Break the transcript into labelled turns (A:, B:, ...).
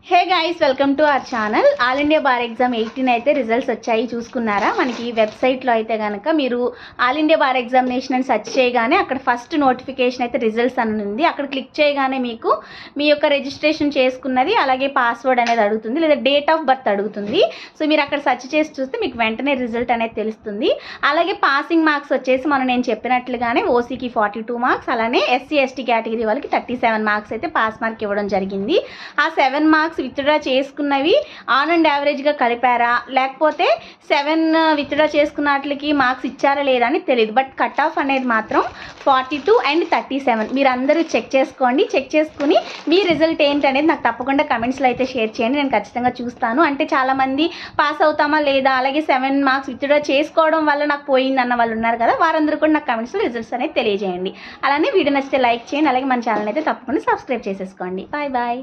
A: Hey guys, welcome to our channel. All India bar exam 18 అయితే results వచ్చాయి. చూసుకున్నారా? మనకి వెబ్సైట్లో అయితే కనుక మీరు ఆల్ ఇండియా బార్ ఎగ్జామినేషన్ అని సెర్చ్ చేయగానే అక్కడ ఫస్ట్ నోటిఫికేషన్ అయితే రిజల్ట్స్ అని ఉంది. అక్కడ క్లిక్ చేయగానే మీకు మీ యొక్క రిజిస్ట్రేషన్ చేసుకున్నది అలాగే పాస్వర్డ్ అనేది అడుగుతుంది, లేదా డేట్ ఆఫ్ బర్త్ అడుగుతుంది. సో మీరు అక్కడ సెర్చ్ చేసి చూస్తే మీకు వెంటనే రిజల్ట్ అనేది తెలుస్తుంది. అలాగే పాసింగ్ మార్క్స్ వచ్చేసి నేను చెప్పినట్లుగానే ఓసీకి 42 మార్క్స్, అలానే ఎస్సీ ఎస్టీ కేటగిరీ వాళ్ళకి 37 మార్క్స్ అయితే పాస్ మార్క్ ఇవ్వడం జరిగింది. ఆ 7 మార్క్స్ విత్డ్రా చేసుకున్నవి ఆన్ అండ్ యావరేజ్గా కలిపారా, లేకపోతే 7 విత్డ్రా చేసుకున్న వాటికి మార్క్స్ ఇచ్చారా లేదా అని తెలియదు. బట్ కట్ ఆఫ్ అనేది మాత్రం 42 అండ్ 37 మీరు అందరూ చెక్ చేసుకోండి. చెక్ చేసుకుని మీ రిజల్ట్ ఏంటి అనేది నాకు తప్పకుండా కమెంట్స్లో అయితే షేర్ చేయండి. నేను ఖచ్చితంగా చూస్తాను. అంటే చాలామంది పాస్ అవుతామా లేదా, అలాగే 7 మార్క్స్ విత్డ్రా చేసుకోవడం వల్ల నాకు పోయింది అన్న వాళ్ళు ఉన్నారు కదా, వారందరూ కూడా నాకు కమెంట్స్లో రిజల్ట్స్ అనేది తెలియజేయండి. అలానే వీడియో నచ్చితే లైక్ చేయండి, అలాగే మన ఛానల్ అయితే తప్పకుండా సబ్స్క్రైబ్ చేసేసుకోండి. Bye bye.